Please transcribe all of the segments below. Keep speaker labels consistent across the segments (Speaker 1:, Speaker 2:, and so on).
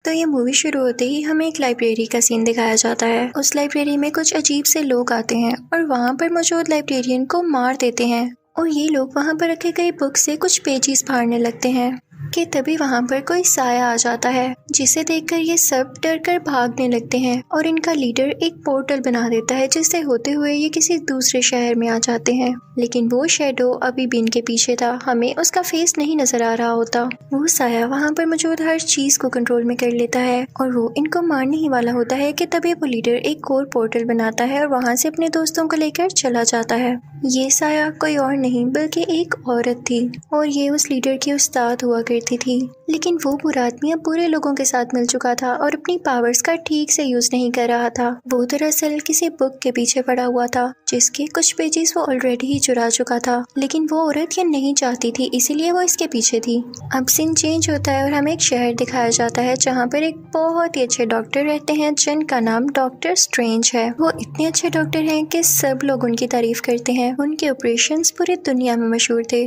Speaker 1: तो ये मूवी शुरू होते ही हमें एक लाइब्रेरी का सीन दिखाया जाता है। उस लाइब्रेरी में कुछ अजीब से लोग आते हैं और वहाँ पर मौजूद लाइब्रेरियन को मार देते हैं और ये लोग वहाँ पर रखे गए बुक से कुछ पेजेस फाड़ने लगते हैं कि तभी वहाँ पर कोई साया आ जाता है, जिसे देखकर ये सब डर कर भागने लगते हैं और इनका लीडर एक पोर्टल बना देता है, जिससे होते हुए ये किसी दूसरे शहर में आ जाते हैं। लेकिन वो शैडो अभी भी इनके पीछे था, हमें उसका फेस नहीं नजर आ रहा होता। वो साया वहाँ पर मौजूद हर चीज को कंट्रोल में कर लेता है और वो इनको मारने ही वाला होता है कि तभी वो लीडर एक और पोर्टल बनाता है और वहाँ से अपने दोस्तों को लेकर चला जाता है। ये साया कोई और नहीं बल्कि एक औरत थी और ये उस लीडर की उस्ताद हुआ करती थी। लेकिन वो बुरा आदमी अब बुरे लोगों के साथ मिल चुका था और अपनी पावर्स का ठीक से यूज नहीं कर रहा था। वो दरअसल किसी बुक के पीछे पड़ा हुआ था जिसके कुछ पेजेस वो ऑलरेडी ही चुरा चुका था, लेकिन वो औरत ये नहीं चाहती थी, इसीलिए वो इसके पीछे थी। अब सीन चेंज होता है और हमें एक शहर दिखाया जाता है जहाँ पर एक बहुत ही अच्छे डॉक्टर रहते हैं जिनका नाम डॉक्टर स्ट्रेंज है। वो इतने अच्छे डॉक्टर हैं कि सब लोग उनकी तारीफ करते हैं। उनके ऑपरेशंस पूरी दुनिया में मशहूर थे,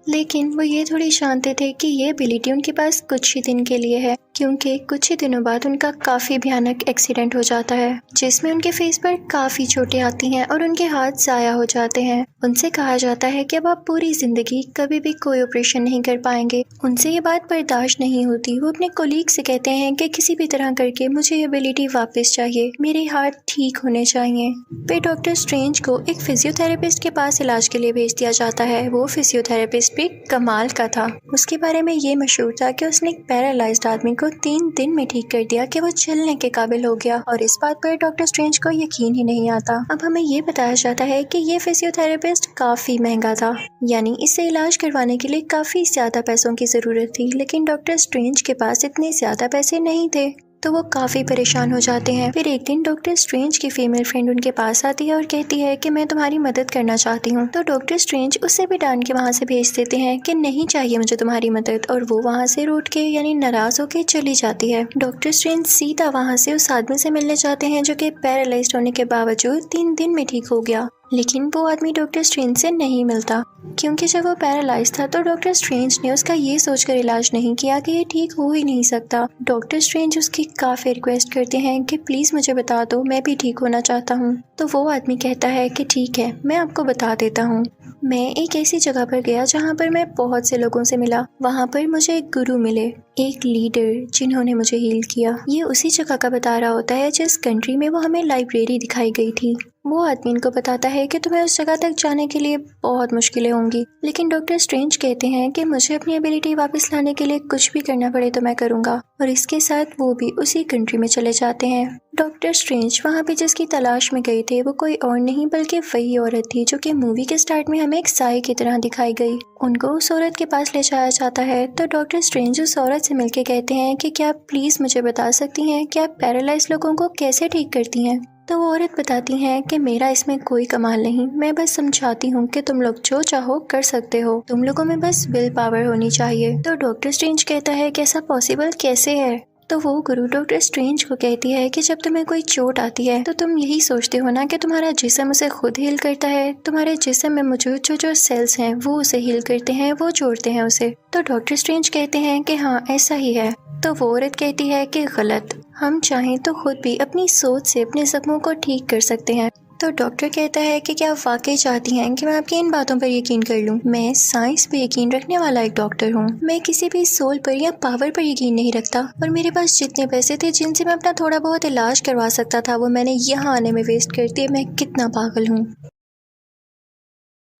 Speaker 1: लेकिन वो ये थोड़ी जानते थे कि ये एबिलिटी उनके पास कुछ ही दिन के लिए है, क्योंकि कुछ ही दिनों बाद उनका काफी भयानक एक्सीडेंट हो जाता है जिसमें उनके फेस पर काफी चोटें आती हैं और उनके हाथ जाया हो जाते हैं। उनसे कहा जाता है कि अब आप पूरी जिंदगी कभी भी कोई ऑपरेशन नहीं कर पाएंगे। उनसे ये बात बर्दाश्त नहीं होती। वो अपने कोलीग से कहते हैं कि किसी भी तरह करके मुझे ये एबिलिटी वापस चाहिए, मेरे हाथ ठीक होने चाहिए। फिर डॉक्टर स्ट्रेंज को एक फिजियोथेरेपिस्ट के पास इलाज के लिए भेज दिया जाता है। वो फिजियोथेरेपिस्ट भी कमाल का था। उसके बारे में ये मशहूर था कि उसने एक पैरालाइज्ड आदमी को 3 दिन में ठीक कर दिया कि वो चलने के काबिल हो गया और इस बात पर डॉक्टर स्ट्रेंज को यकीन ही नहीं आता। अब हमें ये बताया जाता है कि ये फिजियोथेरेपिस्ट काफी महंगा था, यानी इससे इलाज करवाने के लिए काफी ज्यादा पैसों की जरूरत थी, लेकिन डॉक्टर स्ट्रेंज के पास इतने ज्यादा पैसे नहीं थे, तो वो काफी परेशान हो जाते हैं। फिर एक दिन डॉक्टर स्ट्रेंज की फीमेल फ्रेंड उनके पास आती है और कहती है कि मैं तुम्हारी मदद करना चाहती हूँ। तो डॉक्टर स्ट्रेंज उससे भी डांट के वहाँ से भेज देते हैं कि नहीं चाहिए मुझे तुम्हारी मदद, और वो वहाँ से रूठ के यानी नाराज होके चली जाती है। डॉक्टर स्ट्रेंज सीधा वहाँ से उस आदमी से मिलने जाते हैं जो कि पैरालाइज्ड होने के बावजूद 3 दिन में ठीक हो गया, लेकिन वो आदमी डॉक्टर स्ट्रेंज से नहीं मिलता, क्योंकि जब वो पैरालाइज था तो डॉक्टर स्ट्रेंज ने उसका ये सोचकर इलाज नहीं किया कि ये ठीक हो ही नहीं सकता। डॉक्टर स्ट्रेंज उसकी काफी रिक्वेस्ट करते हैं कि प्लीज मुझे बता दो, मैं भी ठीक होना चाहता हूँ। तो वो आदमी कहता है कि ठीक है, मैं आपको बता देता हूँ। मैं एक ऐसी जगह पर गया जहाँ पर मैं बहुत से लोगों से मिला। वहाँ पर मुझे एक गुरु मिले, एक लीडर जिन्होंने मुझे हील किया। ये उसी जगह का बता रहा होता है जिस कंट्री में वो हमें लाइब्रेरी दिखाई गई थी। वो आदमी इनको बताता है कि तुम्हें उस जगह तक जाने के लिए बहुत मुश्किलें होंगी, लेकिन डॉक्टर स्ट्रेंज कहते हैं कि मुझे अपनी एबिलिटी वापस लाने के लिए कुछ भी करना पड़े तो मैं करूँगा, और इसके साथ वो भी उसी कंट्री में चले जाते हैं। डॉक्टर स्ट्रेंज वहाँ पे जिसकी तलाश में गए थे वो कोई और नहीं बल्कि वही औरत थी जो कि मूवी के स्टार्ट में हमें एक साई की तरह दिखाई गई। उनको उस औरत के पास ले जाया जाता है तो डॉक्टर स्ट्रेंज उस औरत से मिलके कहते हैं कि क्या आप प्लीज मुझे बता सकती हैं कि आप पैरालाइज लोगों को कैसे ठीक करती हैं। तो वो औरत बताती है कि मेरा इसमें कोई कमाल नहीं, मैं बस समझाती हूँ कि तुम लोग जो चाहो कर सकते हो, तुम लोगों में बस विल पावर होनी चाहिए। तो डॉक्टर स्ट्रेंज कहता है कि ऐसा पॉसिबल कैसे है। तो वो गुरु डॉक्टर स्ट्रेंज को कहती है कि जब तुम्हें कोई चोट आती है तो तुम यही सोचते हो ना कि तुम्हारा जिस्म उसे खुद हील करता है, तुम्हारे जिस्म में मौजूद जो सेल्स हैं वो उसे हील करते हैं, वो जोड़ते हैं उसे। तो डॉक्टर स्ट्रेंज कहते हैं कि हाँ ऐसा ही है। तो वो औरत कहती है कि गलत, हम चाहें तो खुद भी अपनी सोच से अपने जख्मों को ठीक कर सकते हैं। तो डॉक्टर कहता है कि क्या आप वाकई चाहती हैं कि मैं आपकी इन बातों पर यकीन कर लूं? मैं साइंस पे यकीन रखने वाला एक डॉक्टर हूं। मैं किसी भी सोल पर या पावर पर यकीन नहीं रखता, और मेरे पास जितने पैसे थे जिनसे मैं अपना थोड़ा बहुत इलाज करवा सकता था वो मैंने यहाँ आने में वेस्ट कर दिए। मैं कितना पागल हूँ।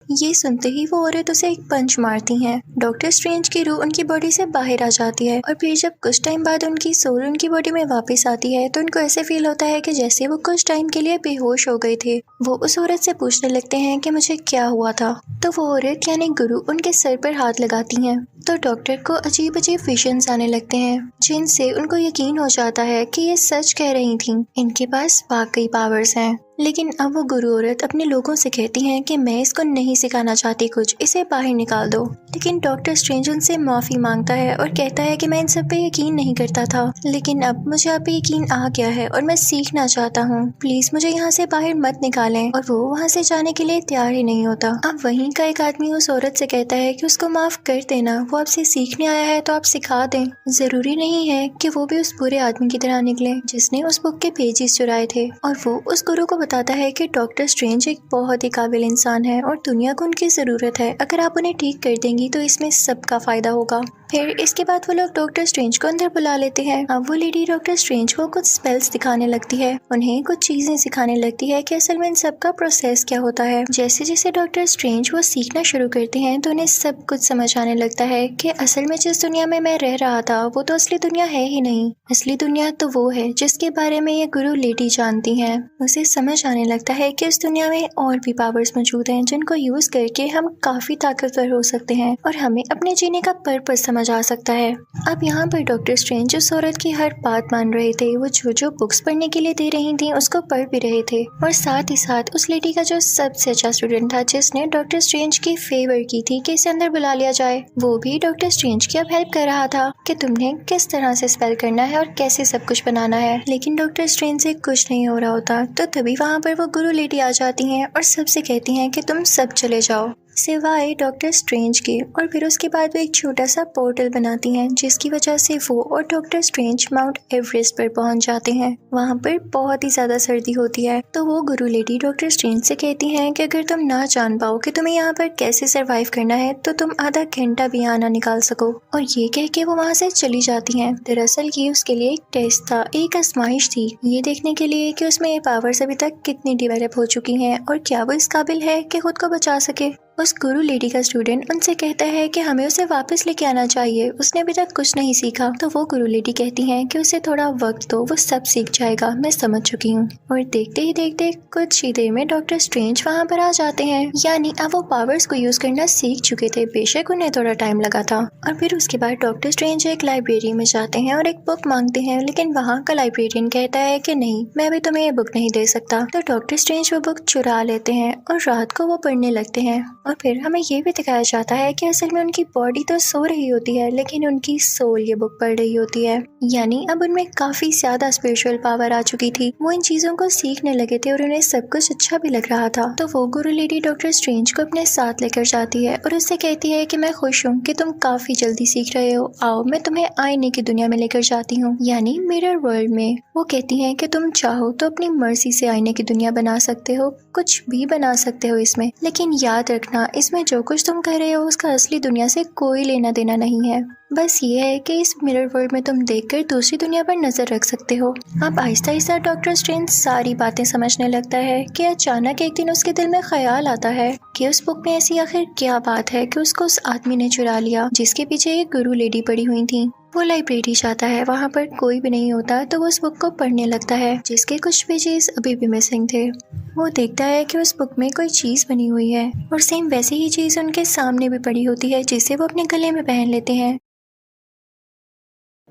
Speaker 1: ये सुनते ही वो औरत उसे एक पंच मारती हैं। डॉक्टर स्ट्रेंज की रूह उनकी बॉडी से बाहर आ जाती है और फिर जब कुछ टाइम बाद उनकी सोल उनकी बॉडी में वापस आती है तो उनको ऐसे फील होता है कि जैसे वो कुछ टाइम के लिए बेहोश हो गए थे। वो उस औरत से पूछने लगते हैं कि मुझे क्या हुआ था। तो वो औरत यानी गुरु उनके सर पर हाथ लगाती हैं। तो डॉक्टर को अजीब अजीब विजन्स आने लगते हैं जिनसे उनको यकीन हो जाता है कि ये सच कह रही थी, इनके पास वाकई पावर्स हैं। लेकिन अब वो गुरु औरत अपने लोगों से कहती हैं कि मैं इसको नहीं सिखाना चाहती कुछ, इसे बाहर निकाल दो। लेकिन डॉक्टर स्ट्रेंज उनसे माफी मांगता है और कहता है कि मैं इन सब पे यकीन नहीं करता था, लेकिन अब मुझे आप पे यकीन आ गया है और मैं सीखना चाहता हूँ। प्लीज मुझे यहाँ से बाहर मत निकालें। और वो वहाँ से जाने के लिए तैयार ही नहीं होता। अब वहीं का एक आदमी उस औरत से कहता है कि उसको माफ कर देना, वो आपसे सीखने आया है तो आप सिखा दें। जरूरी नहीं है कि वो भी उस बुरे आदमी की तरह निकले जिसने उस बुक के पेजेस चुराए थे। और वो उस गुरु को बताता है कि डॉक्टर स्ट्रेंज एक बहुत ही काबिल इंसान है और दुनिया को उनकी जरूरत है। अगर आप उन्हें ठीक कर देंगी तो इसमें सबका फायदा होगा। फिर इसके बाद वो लोग डॉक्टर स्ट्रेंज को अंदर बुला लेते हैं। अब वो लेडी डॉक्टर स्ट्रेंज को कुछ स्पेल्स दिखाने लगती है, उन्हें कुछ चीजें सिखाने लगती है कि असल में इन सब का प्रोसेस क्या होता है। जैसे जैसे डॉक्टर स्ट्रेंज वो सीखना शुरू करते हैं तो उन्हें सब कुछ समझ आने लगता है कि असल में जिस दुनिया में मैं रह रहा था वो तो असली दुनिया है ही नहीं। असली दुनिया तो वो है जिसके बारे में ये गुरु लेडी जानती है। उसे समझ आने लगता है कि उस दुनिया में और भी पावर्स मौजूद हैं जिनको यूज करके हम काफी ताकतवर हो सकते हैं और हमें अपने जीने का पर्पस समझ आ सकता है। अब यहाँ पर डॉक्टर स्ट्रेंज उस औरत की हर बात मान रहे थे। वो जो बुक्स पढ़ने के लिए दे रही थी उसको पढ़ भी रहे थे और साथ ही साथ उस लेडी का जो सबसे अच्छा स्टूडेंट था जिसने डॉक्टर स्ट्रेंज की फेवर की थी कि इसे अंदर बुला लिया जाए, वो भी डॉक्टर स्ट्रेंज की अब हेल्प कर रहा था कि तुमने किस तरह से स्पेल करना है और कैसे सब कुछ बनाना है। लेकिन डॉक्टर स्ट्रेंज से कुछ नहीं हो रहा होता। तो तभी वहाँ पर वो गुरु लेडी आ जाती हैं और सबसे कहती हैं कि तुम सब चले जाओ सिवाय डॉक्टर स्ट्रेंज के। और फिर उसके बाद वो एक छोटा सा पोर्टल बनाती हैं जिसकी वजह से वो और डॉक्टर स्ट्रेंज माउंट एवरेस्ट पर पहुंच जाते हैं। वहाँ पर बहुत ही ज्यादा सर्दी होती है तो वो गुरु लेडी डॉक्टर स्ट्रेंज से कहती हैं कि अगर तुम ना जान पाओ कि तुम्हें यहाँ पर कैसे सरवाइव करना है तो तुम आधा घंटा भी यहाँ ना निकाल सको। और ये कह के वो वहाँ से चली जाती हैं। दरअसल ये उसके लिए एक टेस्ट था, एक आजमाइश थी, ये देखने के लिए कि उसमें ये पावर्स अभी तक कितनी डेवलप हो चुकी हैं और क्या वो इस काबिल है कि खुद को बचा सके। उस गुरु लेडी का स्टूडेंट उनसे कहता है कि हमें उसे वापस लेके आना चाहिए, उसने अभी तक कुछ नहीं सीखा। तो वो गुरु लेडी कहती हैं कि उसे थोड़ा वक्त दो, वो सब सीख जाएगा, मैं समझ चुकी हूँ। और देखते ही देखते कुछ ही देर में डॉक्टर स्ट्रेंज वहाँ पर आ जाते हैं, यानी अब वो पावर्स को यूज करना सीख चुके थे, बेशक उन्हें थोड़ा टाइम लगा था। और फिर उसके बाद डॉक्टर स्ट्रेंज एक लाइब्रेरी में जाते हैं और एक बुक मांगते हैं, लेकिन वहाँ का लाइब्रेरियन कहता है कि नहीं, मैं अभी तुम्हें ये बुक नहीं दे सकता। तो डॉक्टर स्ट्रेंज वो बुक चुरा लेते हैं और रात को वो पढ़ने लगते हैं। और फिर हमें ये भी दिखाया जाता है कि असल में उनकी बॉडी तो सो रही होती है लेकिन उनकी सोल ये बुक पढ़ रही होती है, यानी अब उनमें काफी ज्यादा स्पिरिचुअल पावर आ चुकी थी। वो इन चीजों को सीखने लगे थे और उन्हें सब कुछ अच्छा भी लग रहा था। तो वो गुरु लेडी डॉक्टर स्ट्रेंज को अपने साथ लेकर जाती है और उससे कहती है कि मैं खुश हूँ कि तुम काफी जल्दी सीख रहे हो, आओ मैं तुम्हें आईने की दुनिया में लेकर जाती हूँ, यानी मिरर वर्ल्ड में। वो कहती है कि तुम चाहो तो अपनी मर्जी से आईने की दुनिया बना सकते हो, कुछ भी बना सकते हो इसमें, लेकिन याद रखना इसमें जो कुछ तुम कर रहे हो उसका असली दुनिया से कोई लेना देना नहीं है। बस ये है कि इस मिरर वर्ल्ड में तुम देखकर दूसरी दुनिया पर नजर रख सकते हो। अब आहिस्ता आहिस्ता डॉक्टर स्ट्रेंज सारी बातें समझने लगता है कि अचानक एक दिन उसके दिल में ख्याल आता है कि उस बुक में ऐसी आखिर क्या बात है कि उसको उस आदमी ने चुरा लिया जिसके पीछे एक गुरु लेडी पड़ी हुई थी। वो लाइब्रेरी जाता है, वहाँ पर कोई भी नहीं होता तो वो उस बुक को पढ़ने लगता है जिसके कुछ पेजेस अभी भी मिसिंग थे। वो देखता है कि उस बुक में कोई चीज बनी हुई है और सेम वैसी ही चीज उनके सामने भी पड़ी होती है जिसे वो अपने गले में पहन लेते हैं।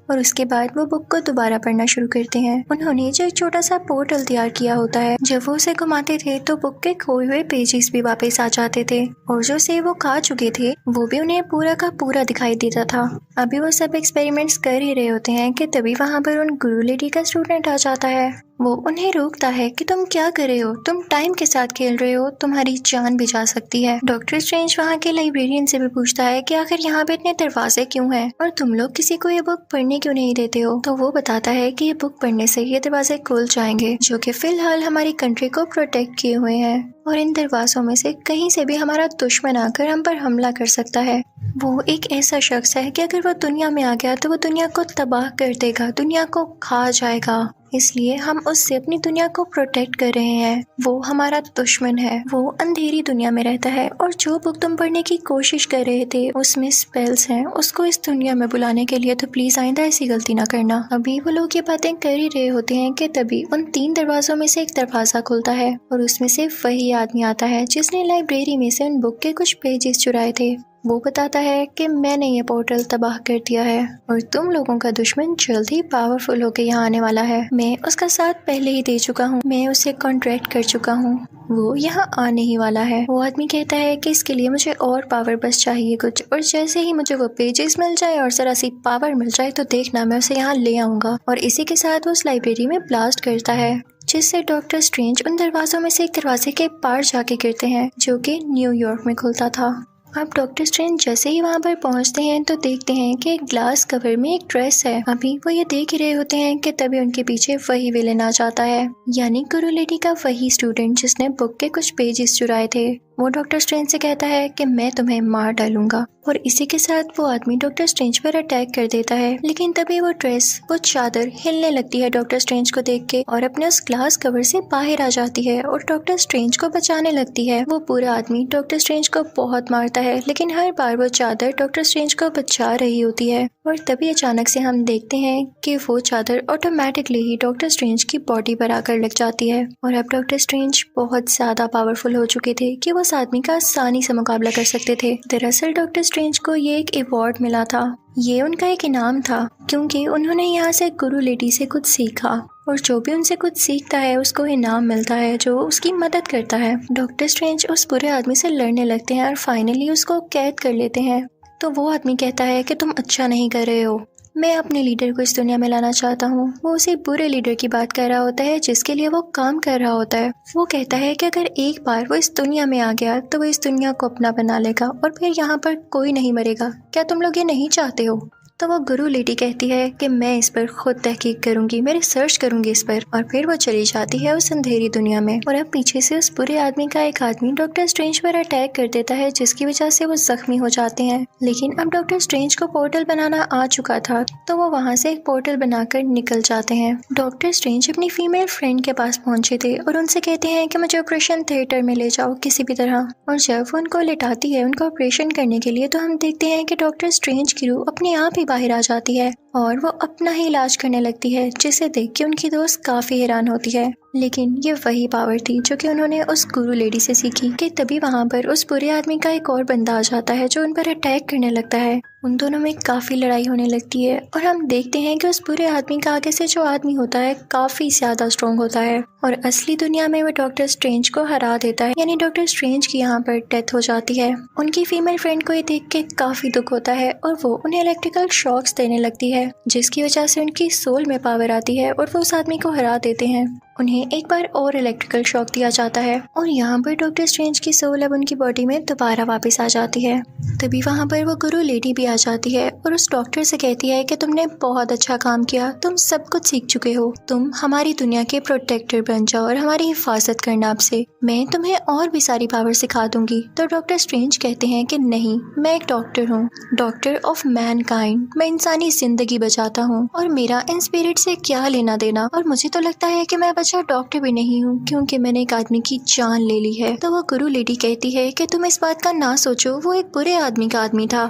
Speaker 1: और उसके बाद वो बुक को दोबारा पढ़ना शुरू करते हैं। उन्होंने जो एक छोटा सा पोर्टल तैयार किया होता है, जब वो उसे घुमाते थे तो बुक के खोए हुए पेजेस भी वापस आ जाते थे और जो से वो खा चुके थे वो भी उन्हें पूरा का पूरा दिखाई देता था। अभी वो सब एक्सपेरिमेंट्स कर ही रहे होते हैं कि तभी वहाँ पर उन गुरु लेडी का स्टूडेंट आ जाता है। वो उन्हें रोकता है कि तुम क्या कर रहे हो, तुम टाइम के साथ खेल रहे हो, तुम्हारी जान भी जा सकती है। डॉक्टर स्ट्रेंज वहाँ के लाइब्रेरियन से भी पूछता है कि आखिर यहाँ पे इतने दरवाजे क्यों हैं और तुम लोग किसी को ये बुक पढ़ने क्यों नहीं देते हो। तो वो बताता है कि ये बुक पढ़ने से ये दरवाजे खुल जाएंगे जो कि फिलहाल हमारी कंट्री को प्रोटेक्ट किए हुए हैं और इन दरवाजों में से कहीं से भी हमारा दुश्मन आकर हम पर हमला कर सकता है। वो एक ऐसा शख्स है कि अगर वो दुनिया में आ गया तो वो दुनिया को तबाह कर देगा, दुनिया को खा जाएगा, इसलिए हम उससे अपनी दुनिया को प्रोटेक्ट कर रहे हैं। वो हमारा दुश्मन है, वो अंधेरी दुनिया में रहता है और जो बुक तुम पढ़ने की कोशिश कर रहे थे उसमें स्पेल्स हैं, उसको इस दुनिया में बुलाने के लिए, तो प्लीज आइंदा ऐसी गलती ना करना। अभी वो लोग ये बातें कर ही रहे होते हैं कि तभी उन 3 दरवाजों में से एक दरवाजा खुलता है और उसमें से वही आदमी आता है जिसने लाइब्रेरी में से उन बुक के कुछ पेजेस चुराए थे। वो बताता है कि मैंने ये पोर्टल तबाह कर दिया है और तुम लोगों का दुश्मन जल्द ही पावरफुल होकर यहाँ आने वाला है। मैं उसका साथ पहले ही दे चुका हूँ, मैं उसे कॉन्ट्रैक्ट कर चुका हूँ, वो यहाँ आने ही वाला है। वो आदमी कहता है कि इसके लिए मुझे और पावर बस चाहिए कुछ, और जैसे ही मुझे वो पेजेस मिल जाए और जरा सी पावर मिल जाए तो देखना मैं उसे यहाँ ले आऊंगा। और इसी के साथ वो उस लाइब्रेरी में ब्लास्ट करता है, जिससे डॉक्टर स्ट्रेंज उन दरवाजों में से एक दरवाजे के पार जाके गिरते हैं जो कि न्यूयॉर्क में खुलता था। अब डॉक्टर स्ट्रेंज जैसे ही वहाँ पर पहुँचते हैं तो देखते हैं कि एक ग्लास कवर में एक ड्रेस है। अभी वो ये देख ही रहे होते हैं कि तभी उनके पीछे वही विलेन आ जाता है, यानी गुरु लेडी का वही स्टूडेंट जिसने बुक के कुछ पेजेस चुराए थे। वो डॉक्टर स्ट्रेंज से कहता है कि मैं तुम्हें मार डालूंगा, और इसी के साथ वो आदमी डॉक्टर स्ट्रेंज पर अटैक कर देता है। लेकिन तभी वो ड्रेस, वो चादर हिलने लगती है डॉक्टर स्ट्रेंज को देख के, और अपने उस ग्लास कवर से बाहर आ जाती है और डॉक्टर स्ट्रेंज को बचाने लगती है। वो पूरा आदमी डॉक्टर स्ट्रेंज को बहुत मारता है, लेकिन हर बार वो चादर डॉक्टर स्ट्रेंज को बचा रही होती है। और तभी अचानक से हम देखते हैं कि वो चादर ऑटोमेटिकली ही डॉक्टर स्ट्रेंज की बॉडी पर आकर लग जाती है। और अब डॉक्टर स्ट्रेंज बहुत ज्यादा पावरफुल हो चुके थे कि वो उस आदमी का आसानी से मुकाबला कर सकते थे। दरअसल डॉक्टर स्ट्रेंज को ये एक अवार्ड मिला था, ये उनका एक इनाम था, क्योंकि उन्होंने यहाँ से गुरु लेडी से कुछ सीखा, और जो भी उनसे कुछ सीखता है उसको इनाम मिलता है जो उसकी मदद करता है। डॉक्टर स्ट्रेंज उस बुरे आदमी से लड़ने लगते हैं और फाइनली उसको कैद कर लेते हैं। तो वो आदमी कहता है कि तुम अच्छा नहीं कर रहे हो, मैं अपने लीडर को इस दुनिया में लाना चाहता हूँ। वो उसी बुरे लीडर की बात कर रहा होता है जिसके लिए वो काम कर रहा होता है। वो कहता है कि अगर एक बार वो इस दुनिया में आ गया तो वो इस दुनिया को अपना बना लेगा और फिर यहाँ पर कोई नहीं मरेगा। क्या तुम लोग ये नहीं चाहते हो? तो वो गुरु लेडी कहती है कि मैं इस पर खुद तहकीक करूंगी, मैं रिसर्च करूंगी इस पर। और फिर वो चली जाती है उस अंधेरी दुनिया में। और अब पीछे से उस बुरे आदमी का एक आदमी डॉक्टर स्ट्रेंज पर अटैक कर देता है, जिसकी वजह से वो जख्मी हो जाते हैं। लेकिन अब डॉक्टर स्ट्रेंज को पोर्टल बनाना आ चुका था, तो वो वहाँ से एक पोर्टल बनाकर निकल जाते हैं। डॉक्टर स्ट्रेंज अपनी फीमेल फ्रेंड के पास पहुंचे थे और उनसे कहते हैं कि मुझे ऑपरेशन थिएटर में ले जाओ किसी भी तरह। और जब वो उनको लिटाती है उनका ऑपरेशन करने के लिए, तो हम देखते हैं कि डॉक्टर स्ट्रेंज की रूह अपने आप ही बाहर आ जाती है और वो अपना ही इलाज करने लगती है, जिसे देख के उनकी दोस्त काफी हैरान होती है। लेकिन ये वही पावर थी जो कि उन्होंने उस गुरु लेडी से सीखी। कि तभी वहाँ पर उस बुरे आदमी का एक और बंदा आ जाता है जो उन पर अटैक करने लगता है। उन दोनों में काफी लड़ाई होने लगती है और हम देखते हैं कि उस बुरे आदमी का आगे से जो आदमी होता है काफी ज्यादा स्ट्रॉन्ग होता है और असली दुनिया में वो डॉक्टर स्ट्रेंज को हरा देता है, यानी डॉक्टर स्ट्रेंज की यहाँ पर डेथ हो जाती है। उनकी फीमेल फ्रेंड को ये देख के काफी दुख होता है और वो उन्हें इलेक्ट्रिकल शॉक्स देने लगती है, जिसकी वजह से उनकी सोल में पावर आती है और वो उस आदमी को हरा देते हैं। उन्हें एक बार और इलेक्ट्रिकल शॉक दिया जाता है और यहाँ पर डॉक्टर स्ट्रेंज की सोल अब उनकी बॉडी में दोबारा वापस आ जाती है। तभी वहाँ पर वो गुरु लेडी भी आ जाती है और उस डॉक्टर से कहती है कि तुमने बहुत अच्छा काम किया, तुम सब कुछ सीख चुके हो, तुम हमारी दुनिया के प्रोटेक्टर बन जाओ और हमारी हिफाजत करना। आपसे मैं तुम्हें और भी सारी पावर सिखा दूंगी। तो डॉक्टर स्ट्रेंज कहते हैं कि नहीं, मैं एक डॉक्टर हूँ, डॉक्टर ऑफ मैनकाइंड, मैं इंसानी जिंदगी बचाता हूँ और मेरा इन स्पिरिट से क्या लेना देना। और मुझे तो लगता है कि मैं अच्छा डॉक्टर भी नहीं हूँ, क्योंकि मैंने एक आदमी की जान ले ली है। तो वो गुरु लेडी कहती है कि तुम इस बात का ना सोचो, वो एक बुरे आदमी का आदमी था।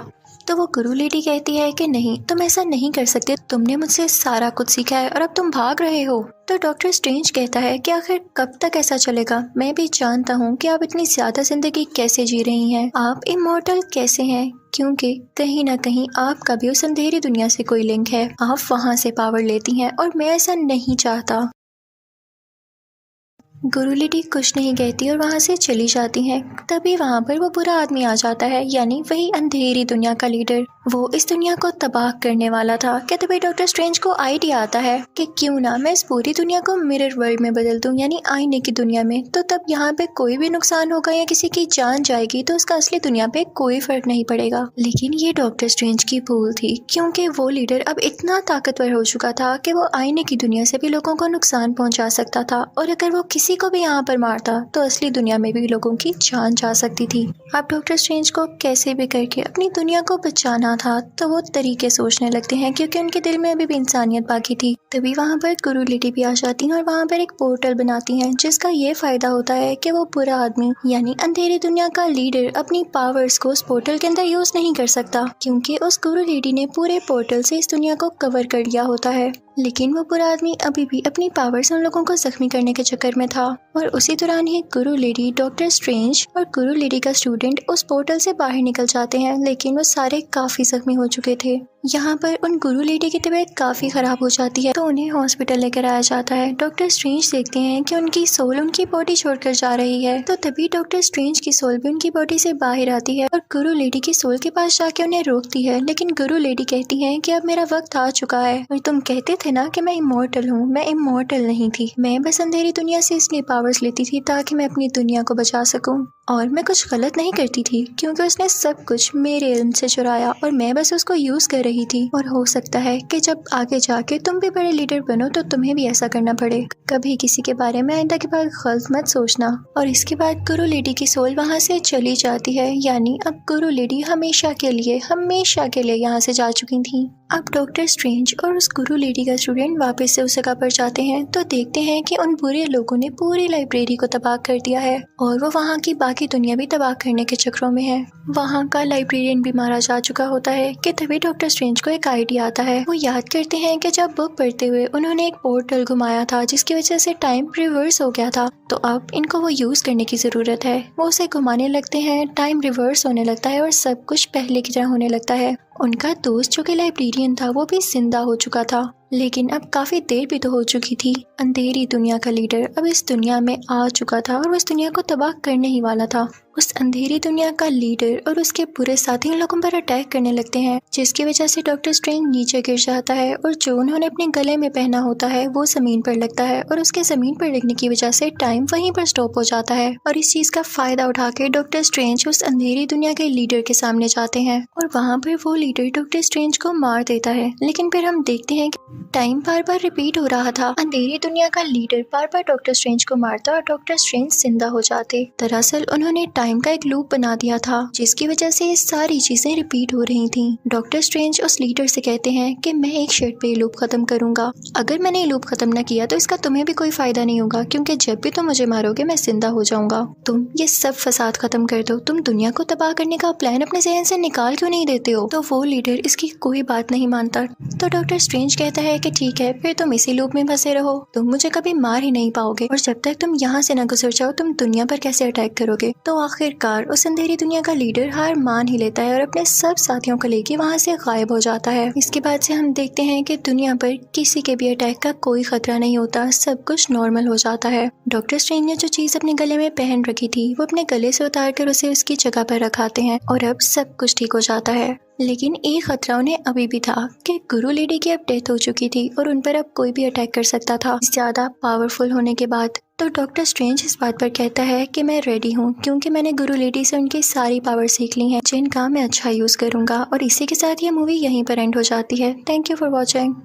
Speaker 1: तो वो गुरु लेडी कहती है कि नहीं, तुम ऐसा नहीं कर सकते, तुमने मुझसे सारा कुछ सीखा है और अब तुम भाग रहे हो। तो डॉक्टर स्ट्रेंज कहता है कि आखिर कब तक ऐसा चलेगा, मैं भी जानता हूँ कि आप इतनी ज्यादा जिंदगी कैसे जी रही हैं, आप इमॉर्टल कैसे हैं, क्योंकि कहीं ना कहीं आपका भी उस अंधेरी दुनिया से कोई लिंक है, आप वहाँ से पावर लेती हैं और मैं ऐसा नहीं चाहता। गुरु लेडी कुछ नहीं कहती और वहाँ से चली जाती हैं। तभी वहाँ पर वो बुरा आदमी आ जाता है, यानी वही अंधेरी दुनिया का लीडर, वो इस दुनिया को तबाह करने वाला था। कि तभी डॉक्टर स्ट्रेंज को आइडिया आता है कि क्यों ना मैं इस पूरी दुनिया को मिरर वर्ल्ड में बदल दूं, यानी आईने की दुनिया में। तो तब यहाँ पे कोई भी नुकसान होगा या किसी की जान जाएगी तो उसका असली दुनिया पे कोई फर्क नहीं पड़ेगा। लेकिन ये डॉक्टर स्ट्रेंज की भूल थी, क्योंकि वो लीडर अब इतना ताकतवर हो चुका था कि वो आईने की दुनिया से भी लोगों को नुकसान पहुंचा सकता था, और अगर वो किसी को भी यहाँ पर मारता तो असली दुनिया में भी लोगों की जान जा सकती थी। अब डॉक्टर स्ट्रेंज को कैसे भी करके अपनी दुनिया को बचाना था, तो वो तरीके सोचने लगते हैं, क्योंकि उनके दिल में अभी भी इंसानियत बाकी थी। तभी वहाँ पर गुरु लेडी भी आ जाती हैं और वहाँ पर एक पोर्टल बनाती हैं, जिसका ये फायदा होता है कि वो बुरा आदमी यानी अंधेरी दुनिया का लीडर अपनी पावर्स को उस पोर्टल के अंदर यूज नहीं कर सकता, क्योंकि उस गुरु लेडी ने पूरे पोर्टल से इस दुनिया को कवर कर लिया होता है। लेकिन वो बुरा आदमी अभी भी अपनी पावर्स उन लोगों को जख्मी करने के चक्कर में था था। और उसी दौरान ही गुरु लेडी, डॉक्टर स्ट्रेंज और गुरु लेडी का स्टूडेंट उस पोर्टल से बाहर निकल जाते हैं, लेकिन वो सारे काफी जख्मी हो चुके थे। यहाँ पर उन गुरु लेडी की तबीयत काफी खराब हो जाती है, तो उन्हें हॉस्पिटल लेकर आया जाता है। डॉक्टर स्ट्रेंज देखते हैं कि उनकी सोल उनकी बॉडी छोड़कर जा रही है, तो तभी डॉक्टर स्ट्रेंज की सोल भी उनकी बॉडी से बाहर आती है और गुरु लेडी की सोल के पास जाके उन्हें रोकती है। लेकिन गुरु लेडी कहती है कि अब मेरा वक्त आ चुका है और तुम कहते थे ना कि मैं इमॉर्टल हूँ, मैं इमॉर्टल नहीं थी। मैं बस अंधेरी दुनिया से इसलिए पावर्स लेती थी ताकि मैं अपनी दुनिया को बचा सकूं, और मैं कुछ गलत नहीं करती थी क्योंकि उसने सब कुछ मेरे इल्म से चुराया और मैं बस उसको यूज कर रही थी। और हो सकता है कि जब आगे जाके तुम भी बड़े लीडर बनो तो तुम्हें भी ऐसा करना पड़े। कभी किसी के बारे में आइंदा के बाद गलत मत सोचना। और इसके बाद गुरु लेडी की सोल वहाँ से चली जाती है, यानी अब गुरु लेडी हमेशा के लिए यहाँ से जा चुकी थी। अब डॉक्टर स्ट्रेंज और उस गुरु लेडी का स्टूडेंट वापस से उस जगह पर जाते हैं, तो देखते हैं कि उन बुरे लोगों ने पूरी लाइब्रेरी को तबाह कर दिया है और वो वहाँ की बाकी दुनिया भी तबाह करने के चक्रों में है। वहाँ का लाइब्रेरियन भी मारा जा चुका होता है कि तभी डॉक्टर स्ट्रेंज को एक आइडिया आता है। वो याद करते हैं कि जब बुक पढ़ते हुए उन्होंने एक पोर्टल घुमाया था जिसकी वजह से टाइम रिवर्स हो गया था, तो अब इनको वो यूज करने की जरूरत है। वो उसे घुमाने लगते हैं, टाइम रिवर्स होने लगता है और सब कुछ पहले की तरह होने लगता है। उनका दोस्त जो कि लाइब्रेरियन था वो भी जिंदा हो चुका था, लेकिन अब काफी देर भी तो हो चुकी थी। अंधेरी दुनिया का लीडर अब इस दुनिया में आ चुका था और उस दुनिया को तबाह करने ही वाला था। उस अंधेरी दुनिया का लीडर और उसके पूरे साथी उन लोगों पर अटैक करने लगते हैं, जिसकी वजह से डॉक्टर स्ट्रेंज नीचे गिर जाता है और जो उन्होंने अपने गले में पहना होता है वो जमीन पर लगता है और उसके जमीन पर लगने की वजह से टाइम वहीं पर स्टॉप हो जाता है। और इस चीज का फायदा उठा के डॉक्टर स्ट्रेंज उस अंधेरी दुनिया के लीडर के सामने जाते हैं और वहाँ पर वो लीडर डॉक्टर स्ट्रेंज को मार देता है। लेकिन फिर हम देखते हैं कि टाइम बार बार रिपीट हो रहा था। अंधेरी दुनिया का लीडर बार बार डॉक्टर स्ट्रेंज को मारता और डॉक्टर स्ट्रेंज जिंदा हो जाते। दरअसल उन्होंने टाइम का एक लूप बना दिया था जिसकी वजह से ये सारी चीजें रिपीट हो रही थी। डॉक्टर स्ट्रेंज उस लीडर से कहते हैं कि मैं एक शर्त पे ये लूप खत्म करूंगा, अगर मैंने ये लूप खत्म न किया तो इसका तुम्हें भी कोई फायदा नहीं होगा, क्योंकि जब भी तुम मुझे मारोगे मैं जिंदा हो जाऊंगा। तुम ये सब फसाद खत्म कर दो, तुम दुनिया को तबाह करने का प्लान अपने जहन से निकाल क्यों नहीं देते हो। तो वो लीडर इसकी कोई बात नहीं मानता, तो डॉक्टर स्ट्रेंज कहता है कि ठीक है, फिर तुम इसी लूप में फंसे रहो, तुम मुझे कभी मार ही नहीं पाओगे और जब तक तुम यहाँ से न गुजर जाओ तुम दुनिया पर कैसे अटैक करोगे। तो आखिरकार उस अंधेरी दुनिया का लीडर हार मान ही लेता है और अपने सब साथियों को लेके वहाँ से गायब हो जाता है। इसके बाद से हम देखते हैं कि दुनिया पर किसी के भी अटैक का कोई खतरा नहीं होता, सब कुछ नॉर्मल हो जाता है। डॉक्टर स्ट्रेंज ने जो चीज अपने गले में पहन रखी थी वो अपने गले से उतार कर उसे उसकी जगह पर रखाते हैं और अब सब कुछ ठीक हो जाता है। लेकिन एक खतरा उन्हें अभी भी था कि गुरु लेडी की अब डेथ हो चुकी थी और उन पर अब कोई भी अटैक कर सकता था ज्यादा पावरफुल होने के बाद। तो डॉक्टर स्ट्रेंज इस बात पर कहता है कि मैं रेडी हूँ, क्योंकि मैंने गुरु लेडी से उनकी सारी पावर सीख ली हैं जिनका मैं अच्छा यूज करूंगा। और इसी के साथ ये मूवी यहीं पर एंड हो जाती है। Thank you for watching.